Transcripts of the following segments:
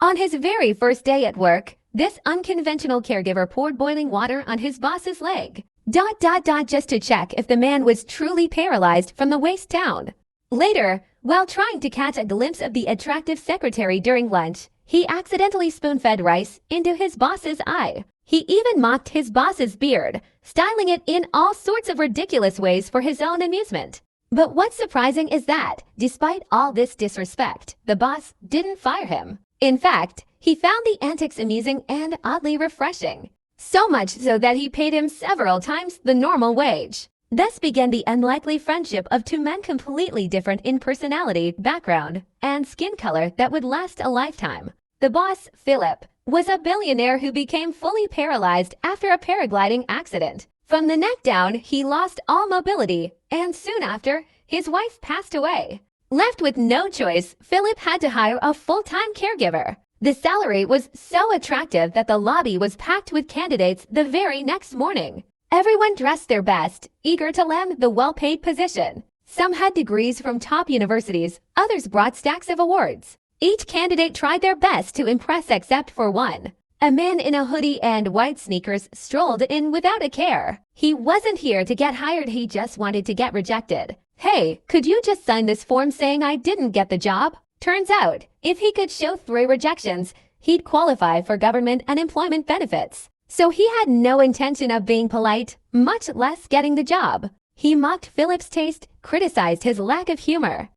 On his very first day at work, this unconventional caregiver poured boiling water on his boss's leg. Just to check if the man was truly paralyzed from the waist down. Later, while trying to catch a glimpse of the attractive secretary during lunch, he accidentally spoon-fed rice into his boss's eye. He even mocked his boss's beard, styling it in all sorts of ridiculous ways for his own amusement. But what's surprising is that, despite all this disrespect, the boss didn't fire him. In fact, he found the antics amusing and oddly refreshing. So much so that he paid him several times the normal wage. Thus began the unlikely friendship of two men completely different in personality, background, and skin color that would last a lifetime. The boss, Philip, was a billionaire who became fully paralyzed after a paragliding accident. From the neck down, he lost all mobility, and soon after, his wife passed away. Left with no choice, Philip had to hire a full-time caregiver. The salary was so attractive that the lobby was packed with candidates the very next morning. Everyone dressed their best, eager to land the well-paid position. Some had degrees from top universities, others brought stacks of awards. Each candidate tried their best to impress except for one. A man in a hoodie and white sneakers strolled in without a care. He wasn't here to get hired, he just wanted to get rejected. "Hey, could you just sign this form saying I didn't get the job?" Turns out, if he could show 3 rejections, he'd qualify for government unemployment benefits. So he had no intention of being polite, much less getting the job. He mocked Philip's taste, criticized his lack of humor,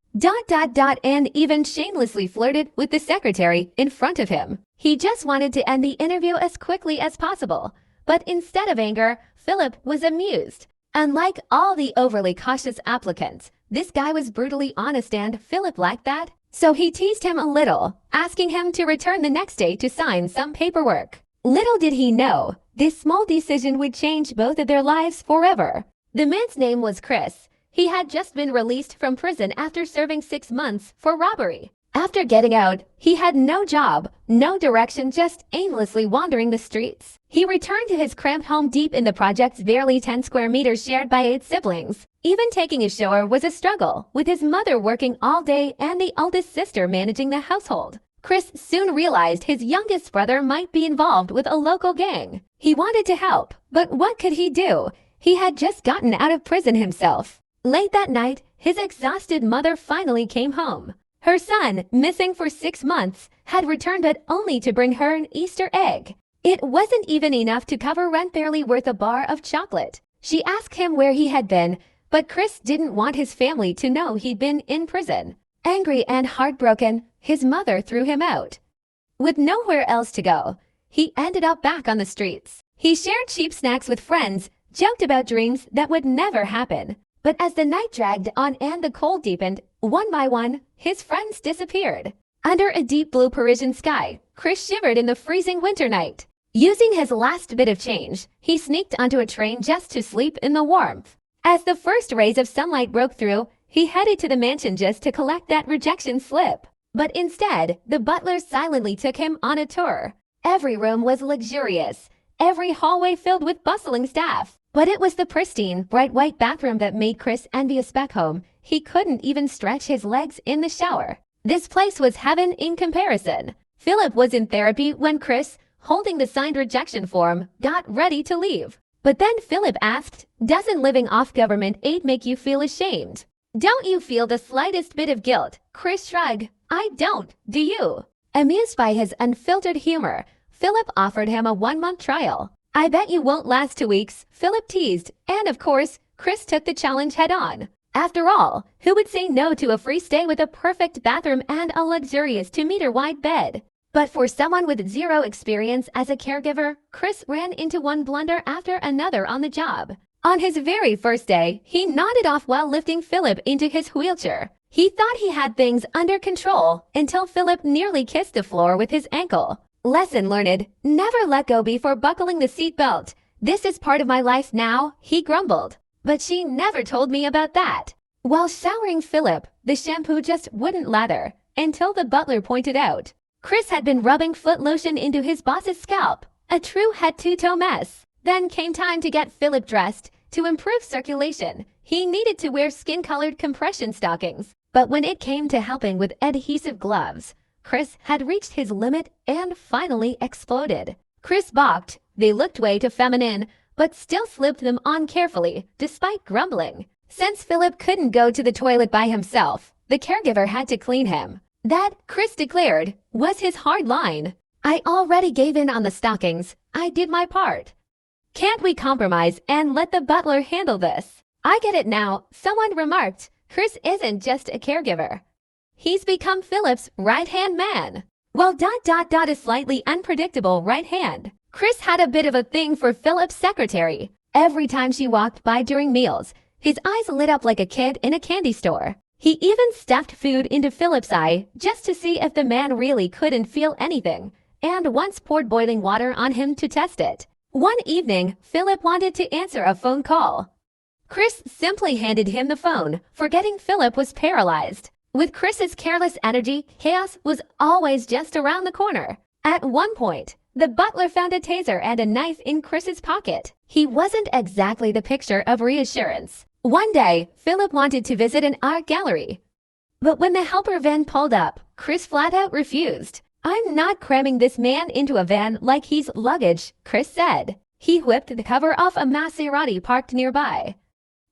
and even shamelessly flirted with the secretary in front of him. He just wanted to end the interview as quickly as possible. But instead of anger, Philip was amused. Unlike all the overly cautious applicants, this guy was brutally honest and Philip liked that. So he teased him a little, asking him to return the next day to sign some paperwork. Little did he know, this small decision would change both of their lives forever. The man's name was Chris. He had just been released from prison after serving 6 months for robbery. After getting out, he had no job, no direction, just aimlessly wandering the streets. He returned to his cramped home deep in the project's barely 10 square meters shared by 8 siblings. Even taking a shower was a struggle, with his mother working all day and the oldest sister managing the household. Chris soon realized his youngest brother might be involved with a local gang. He wanted to help, but what could he do? He had just gotten out of prison himself. Late that night, his exhausted mother finally came home. Her son, missing for 6 months, had returned but only to bring her an Easter egg. It wasn't even enough to cover rent, barely worth a bar of chocolate. She asked him where he had been, but Chris didn't want his family to know he'd been in prison. Angry and heartbroken, his mother threw him out. With nowhere else to go, he ended up back on the streets. He shared cheap snacks with friends, joked about dreams that would never happen. But as the night dragged on and the cold deepened, one by one, his friends disappeared. Under a deep blue Parisian sky, Chris shivered in the freezing winter night. Using his last bit of change, he sneaked onto a train just to sleep in the warmth. As the first rays of sunlight broke through, he headed to the mansion just to collect that rejection slip. But instead, the butler silently took him on a tour. Every room was luxurious, every hallway filled with bustling staff. But it was the pristine, bright white bathroom that made Chris envious back home. He couldn't even stretch his legs in the shower. This place was heaven in comparison. Philip was in therapy when Chris, holding the signed rejection form, got ready to leave. But then Philip asked, "Doesn't living off government aid make you feel ashamed? Don't you feel the slightest bit of guilt?" Chris shrugged. "I don't, do you?" Amused by his unfiltered humor, Philip offered him a 1-month trial. "I bet you won't last 2 weeks," Philip teased, and of course, Chris took the challenge head-on. After all, who would say no to a free stay with a perfect bathroom and a luxurious 2-meter-wide bed? But for someone with 0 experience as a caregiver, Chris ran into one blunder after another on the job. On his very first day, he nodded off while lifting Philip into his wheelchair. He thought he had things under control until Philip nearly kissed the floor with his ankle. Lesson learned, never let go before buckling the seatbelt. "This is part of my life now," he grumbled. "But she never told me about that." While showering Philip, the shampoo just wouldn't lather, until the butler pointed out. Chris had been rubbing foot lotion into his boss's scalp, a true head-to-toe mess. Then came time to get Philip dressed. To improve circulation, he needed to wear skin-colored compression stockings. But when it came to helping with adhesive gloves, Chris had reached his limit and finally exploded. Chris balked. They looked way too feminine, but still slipped them on carefully, despite grumbling. Since Philip couldn't go to the toilet by himself, the caregiver had to clean him. That, Chris declared, was his hard line. I already gave in on the stockings. I did my part. Can't we compromise and let the butler handle this? I get it now, someone remarked. Chris isn't just a caregiver. He's become Philip's right-hand man. Well, a slightly unpredictable right hand. Chris had a bit of a thing for Philip's secretary. Every time she walked by during meals, his eyes lit up like a kid in a candy store. He even stuffed food into Philip's eye just to see if the man really couldn't feel anything, and once poured boiling water on him to test it. One evening, Philip wanted to answer a phone call. Chris simply handed him the phone, forgetting Philip was paralyzed. With Chris's careless energy, chaos was always just around the corner. At one point, the butler found a taser and a knife in Chris's pocket. He wasn't exactly the picture of reassurance. One day, Philip wanted to visit an art gallery. But when the helper van pulled up, Chris flat out refused. I'm not cramming this man into a van like he's luggage, Chris said. He whipped the cover off a Maserati parked nearby.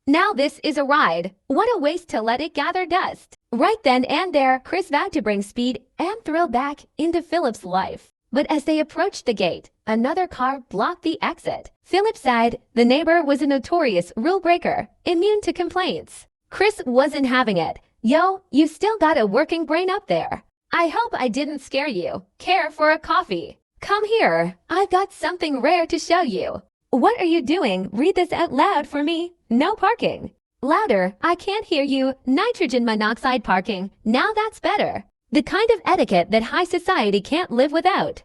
Now this is a ride. What a waste to let it gather dust. Right then and there, Chris vowed to bring speed and thrill back into Philip's life. But as they approached the gate, another car blocked the exit. Philip sighed. The neighbor was a notorious rule breaker, immune to complaints. Chris wasn't having it. Yo, you still got a working brain up there. I hope I didn't scare you. Care for a coffee? Come here. I've got something rare to show you. What are you doing? Read this out loud for me. No parking. Louder. I can't hear you. Nitrogen monoxide parking. Now that's better. The kind of etiquette that high society can't live without.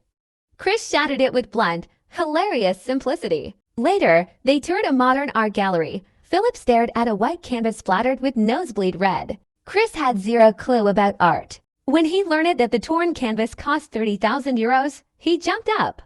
Chris shouted it with blunt, hilarious simplicity. Later, they toured a modern art gallery. Philip stared at a white canvas splattered with nosebleed red. Chris had zero clue about art. When he learned that the torn canvas cost 30,000 euros, he jumped up.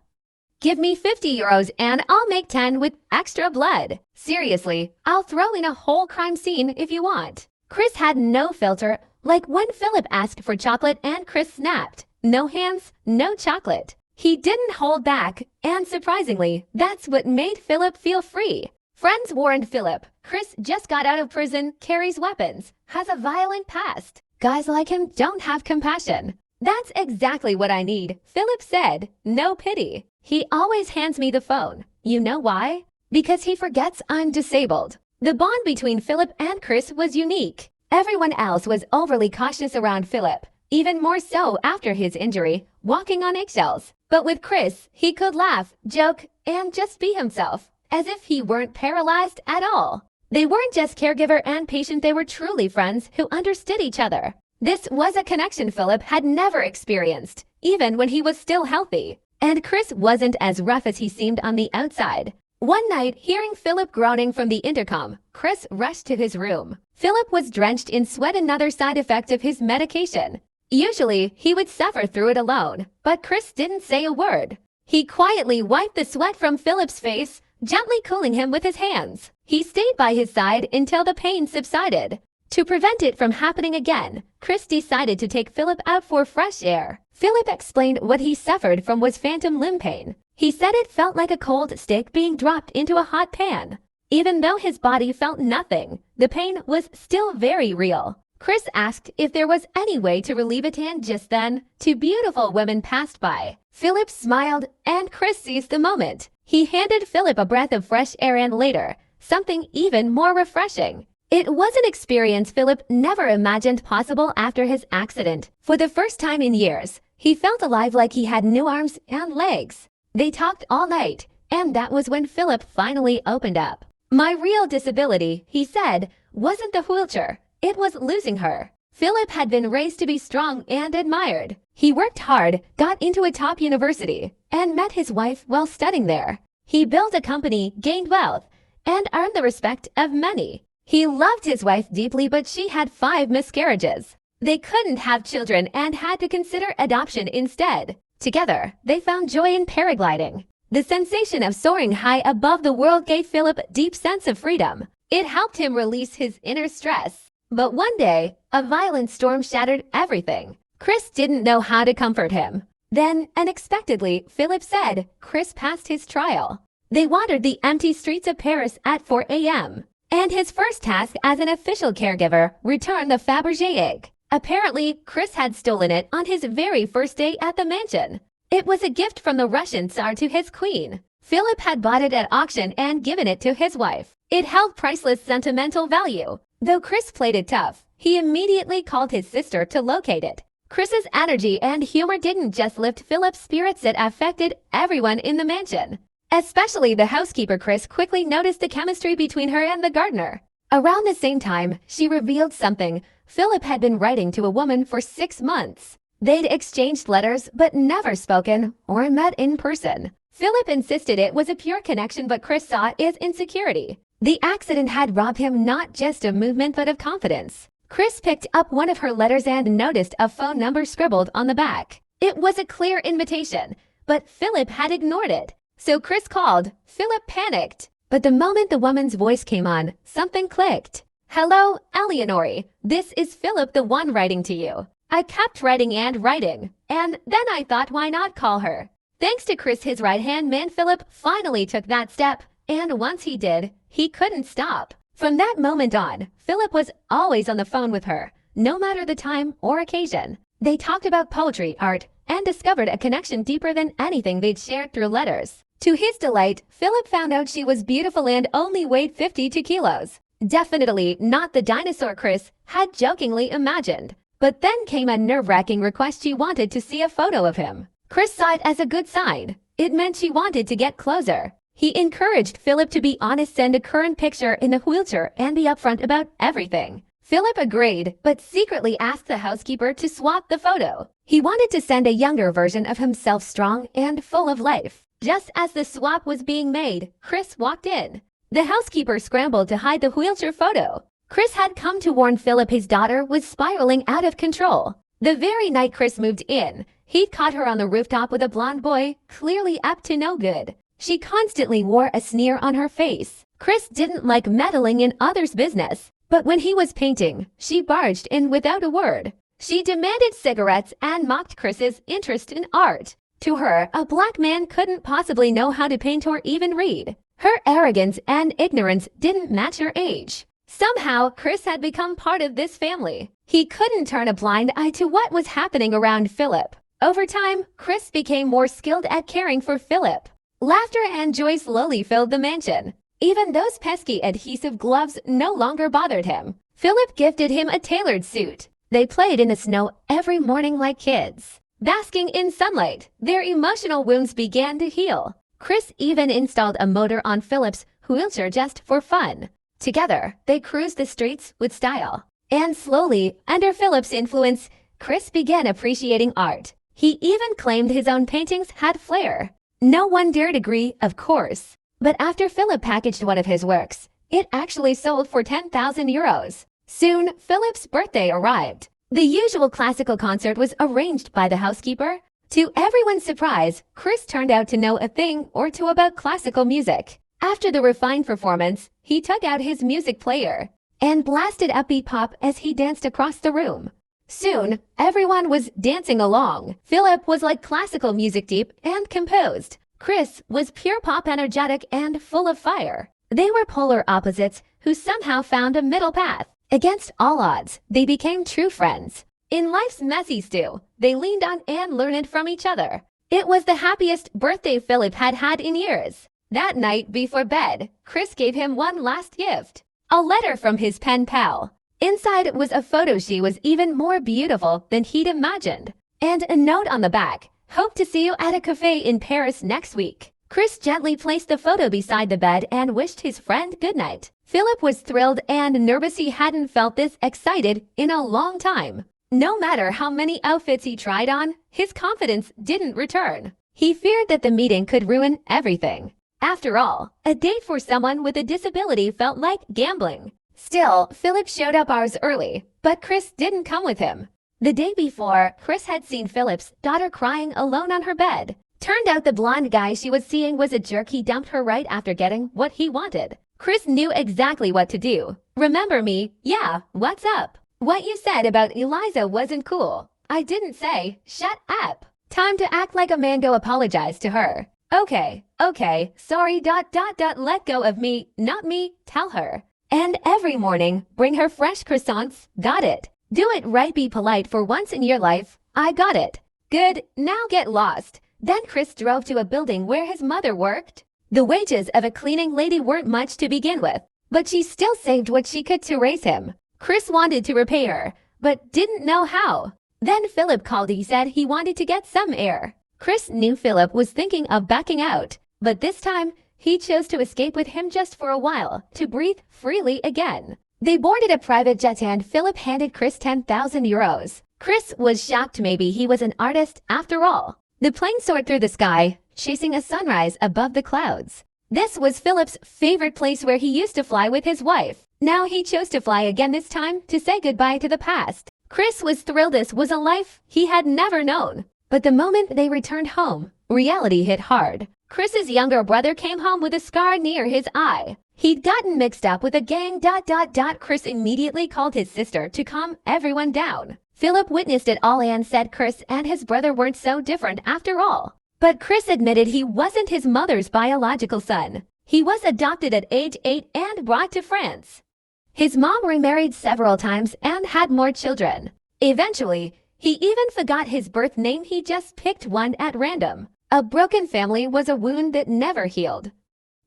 Give me 50 euros and I'll make 10 with extra blood. Seriously, I'll throw in a whole crime scene if you want. Chris had no filter, like when Philip asked for chocolate and Chris snapped. No hands, no chocolate. He didn't hold back, and surprisingly, that's what made Philip feel free. Friends warned Philip, Chris just got out of prison, carries weapons, has a violent past. Guys like him don't have compassion. That's exactly what I need, Philip said. No pity. He always hands me the phone. You know why? Because he forgets I'm disabled. The bond between Philip and Chris was unique. Everyone else was overly cautious around Philip, even more so after his injury, walking on eggshells. But with Chris, he could laugh, joke, and just be himself, as if he weren't paralyzed at all. They weren't just caregiver and patient, they were truly friends who understood each other. This was a connection Philip had never experienced, even when he was still healthy. And Chris wasn't as rough as he seemed on the outside. One night, hearing Philip groaning from the intercom, Chris rushed to his room. Philip was drenched in sweat, another side effect of his medication. Usually, he would suffer through it alone, but Chris didn't say a word. He quietly wiped the sweat from Philip's face, gently cooling him with his hands. He stayed by his side until the pain subsided. To prevent it from happening again, Chris decided to take Philip out for fresh air. Philip explained what he suffered from was phantom limb pain. He said it felt like a cold stick being dropped into a hot pan. Even though his body felt nothing, the pain was still very real. Chris asked if there was any way to relieve it, and just then, two beautiful women passed by. Philip smiled, and Chris seized the moment. He handed Philip a breath of fresh air and later, something even more refreshing. It was an experience Philip never imagined possible after his accident. For the first time in years, he felt alive, like he had new arms and legs. They talked all night, and that was when Philip finally opened up. My real disability, he said, wasn't the wheelchair. It was losing her. Philip had been raised to be strong and admired. He worked hard, got into a top university, and met his wife while studying there. He built a company, gained wealth, and earned the respect of many. He loved his wife deeply, but she had 5 miscarriages. They couldn't have children and had to consider adoption instead. Together, they found joy in paragliding. The sensation of soaring high above the world gave Philip a deep sense of freedom. It helped him release his inner stress. But one day, a violent storm shattered everything. Chris didn't know how to comfort him. Then, unexpectedly, Philip said Chris passed his trial. They wandered the empty streets of Paris at 4 a.m. And his first task as an official caregiver, returned the Fabergé egg. Apparently, Chris had stolen it on his very first day at the mansion. It was a gift from the Russian Tsar to his queen. Philip had bought it at auction and given it to his wife. It held priceless sentimental value. Though Chris played it tough, he immediately called his sister to locate it. Chris's energy and humor didn't just lift Philip's spirits, it affected everyone in the mansion. Especially the housekeeper. Chris quickly noticed the chemistry between her and the gardener. Around the same time, she revealed something. Philip had been writing to a woman for 6 months. They'd exchanged letters but never spoken or met in person. Philip insisted it was a pure connection, but Chris saw it as insecurity. The accident had robbed him not just of movement but of confidence. Chris picked up one of her letters and noticed a phone number scribbled on the back. It was a clear invitation, but Philip had ignored it. So Chris called. Philip panicked. But the moment the woman's voice came on, something clicked. "Hello, Eleonore. This is Philip, the one writing to you. I kept writing and writing, and then I thought, why not call her?" Thanks to Chris, his right-hand man, Philip finally took that step, and once he did, he couldn't stop. From that moment on, Philip was always on the phone with her, no matter the time or occasion. They talked about poetry, art, and discovered a connection deeper than anything they'd shared through letters. To his delight, Philip found out she was beautiful and only weighed 52 kilos. Definitely not the dinosaur Chris had jokingly imagined. But then came a nerve-wracking request. She wanted to see a photo of him. Chris saw it as a good sign. It meant she wanted to get closer. He encouraged Philip to be honest, send a current picture in the wheelchair, and be upfront about everything. Philip agreed, but secretly asked the housekeeper to swap the photo. He wanted to send a younger version of himself, strong and full of life. Just as the swap was being made, Chris walked in. The housekeeper scrambled to hide the wheelchair photo. Chris had come to warn Philip his daughter was spiraling out of control. The very night Chris moved in, he'd caught her on the rooftop with a blonde boy, clearly up to no good. She constantly wore a sneer on her face. Chris didn't like meddling in others' business, but when he was painting, she barged in without a word. She demanded cigarettes and mocked Chris's interest in art. To her, a black man couldn't possibly know how to paint or even read. Her arrogance and ignorance didn't match her age. Somehow, Chris had become part of this family. He couldn't turn a blind eye to what was happening around Philip. Over time, Chris became more skilled at caring for Philip. Laughter and joy slowly filled the mansion. Even those pesky adhesive gloves no longer bothered him. Philip gifted him a tailored suit. They played in the snow every morning like kids. Basking in sunlight, their emotional wounds began to heal. Chris even installed a motor on Philip's wheelchair just for fun. Together, they cruised the streets with style. And slowly, under Philip's influence, Chris began appreciating art. He even claimed his own paintings had flair. No one dared agree, of course. But after Philip packaged one of his works, it actually sold for 10,000 euros. Soon, Philip's birthday arrived. The usual classical concert was arranged by the housekeeper. To everyone's surprise, Chris turned out to know a thing or two about classical music. After the refined performance, he took out his music player and blasted upbeat pop as he danced across the room. Soon, everyone was dancing along. Philip was like classical music, deep and composed. Chris was pure pop, energetic and full of fire. They were polar opposites who somehow found a middle path. Against all odds, they became true friends. In life's messy stew, they leaned on and learned from each other. It was the happiest birthday Philip had had in years. That night before bed, Chris gave him one last gift. A letter from his pen pal. Inside was a photo. She was even more beautiful than he'd imagined. And a note on the back. "Hope to see you at a cafe in Paris next week." Chris gently placed the photo beside the bed and wished his friend good night. Philip was thrilled and nervous. He hadn't felt this excited in a long time. No matter how many outfits he tried on, his confidence didn't return. He feared that the meeting could ruin everything. After all, a date for someone with a disability felt like gambling. Still, Philip showed up hours early, but Chris didn't come with him. The day before, Chris had seen Philip's daughter crying alone on her bed. Turned out the blonde guy she was seeing was a jerk. He dumped her right after getting what he wanted. Chris knew exactly what to do. "Remember me? Yeah, what's up? What you said about Eliza wasn't cool. I didn't say, shut up. Time to act like a man. Go apologize to her. Okay, sorry, let go of me, not me, tell her. And every morning, bring her fresh croissants, got it. Do it right, be polite for once in your life, I got it. Good, now get lost. Then Chris drove to a building where his mother worked. The wages of a cleaning lady weren't much to begin with, but she still saved what she could to raise him. Chris wanted to repay her, but didn't know how. Then Philip called. He said he wanted to get some air. Chris knew Philip was thinking of backing out, but this time, he chose to escape with him just for a while, to breathe freely again. They boarded a private jet and Philip handed Chris 10,000 euros. Chris was shocked. Maybe he was an artist after all. The plane soared through the sky, chasing a sunrise above the clouds. This was Philip's favorite place where he used to fly with his wife. Now he chose to fly again, this time to say goodbye to the past. Chris was thrilled. This was a life he had never known. But the moment they returned home, reality hit hard. Chris's younger brother came home with a scar near his eye. He'd gotten mixed up with a gang. Chris immediately called his sister to calm everyone down. Philip witnessed it all and said Chris and his brother weren't so different after all. But Chris admitted he wasn't his mother's biological son. He was adopted at age 8 and brought to France. His mom remarried several times and had more children. Eventually, he even forgot his birth name. He just picked one at random. A broken family was a wound that never healed.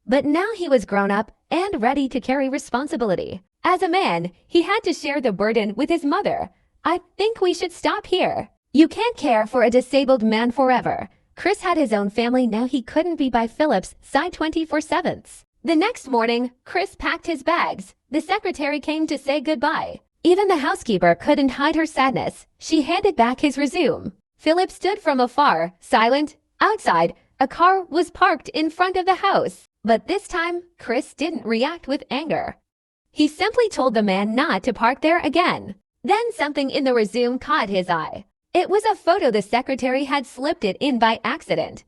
But now he was grown up and ready to carry responsibility. As a man, he had to share the burden with his mother. I think we should stop here. You can't care for a disabled man forever. Chris had his own family now. He couldn't be by Philip's side 24/7. The next morning, Chris packed his bags. The secretary came to say goodbye. Even the housekeeper couldn't hide her sadness. She handed back his resume. Philip stood from afar, silent. Outside, a car was parked in front of the house. But this time, Chris didn't react with anger. He simply told the man not to park there again. Then something in the resume caught his eye. It was a photo. The secretary had slipped it in by accident.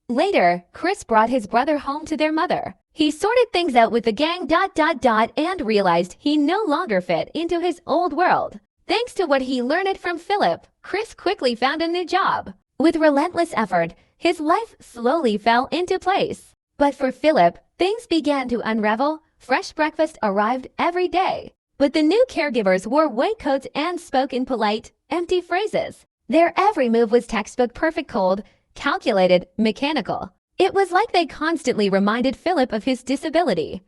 Later, Chris brought his brother home to their mother. He sorted things out with the gang and realized he no longer fit into his old world. Thanks to what he learned from Philip, Chris quickly found a new job. With relentless effort, his life slowly fell into place. But for Philip, things began to unravel. Fresh breakfast arrived every day. But the new caregivers wore white coats and spoke in polite, empty phrases. Their every move was textbook perfect, cold, calculated, mechanical. It was like they constantly reminded Philip of his disability.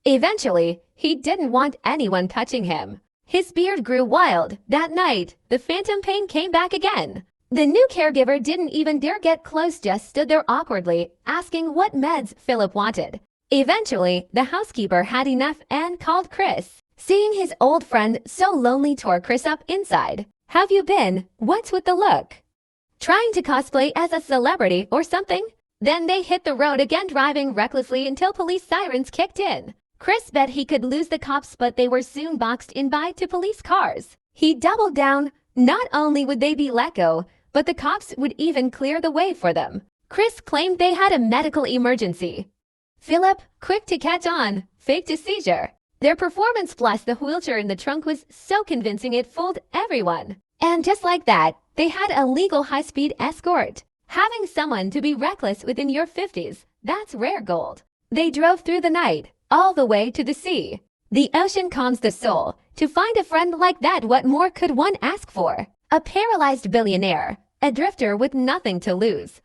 Eventually, he didn't want anyone touching him. His beard grew wild. That night, the phantom pain came back again. The new caregiver didn't even dare get close, just stood there awkwardly, asking what meds Philip wanted. Eventually, the housekeeper had enough and called Chris. Seeing his old friend so lonely tore Chris up inside. Have you been? What's with the look? Trying to cosplay as a celebrity or something? Then they hit the road again, driving recklessly until police sirens kicked in. Chris bet he could lose the cops, but they were soon boxed in by two police cars. He doubled down. Not only would they be let go, but the cops would even clear the way for them. Chris claimed they had a medical emergency. Philip, quick to catch on, faked a seizure. Their performance plus the wheelchair in the trunk was so convincing it fooled everyone. And just like that, they had a legal high-speed escort. Having someone to be reckless within your 50s, that's rare gold. They drove through the night, all the way to the sea. The ocean calms the soul. To find a friend like that, what more could one ask for? A paralyzed billionaire, a drifter with nothing to lose.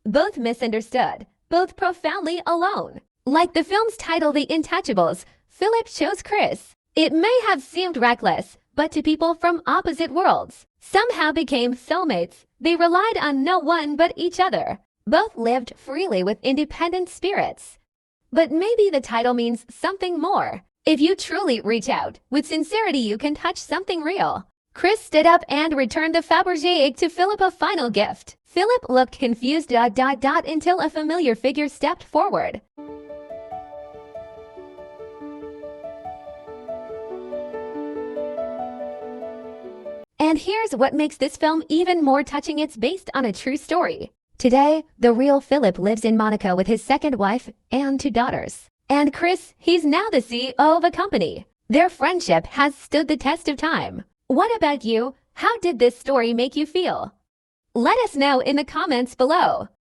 Both misunderstood, both profoundly alone. Like the film's title, The Intouchables, Philip chose Chris. It may have seemed reckless, but to people from opposite worlds, somehow became soulmates. They relied on no one but each other. Both lived freely with independent spirits. But maybe the title means something more. If you truly reach out, with sincerity you can touch something real. Chris stood up and returned the Fabergé egg to Philip, a final gift. Philip looked confused until a familiar figure stepped forward. And here's what makes this film even more touching. It's based on a true story. Today, the real Philip lives in Monaco with his second wife and two daughters. And Chris, he's now the CEO of a company. Their friendship has stood the test of time. What about you? How did this story make you feel? Let us know in the comments below.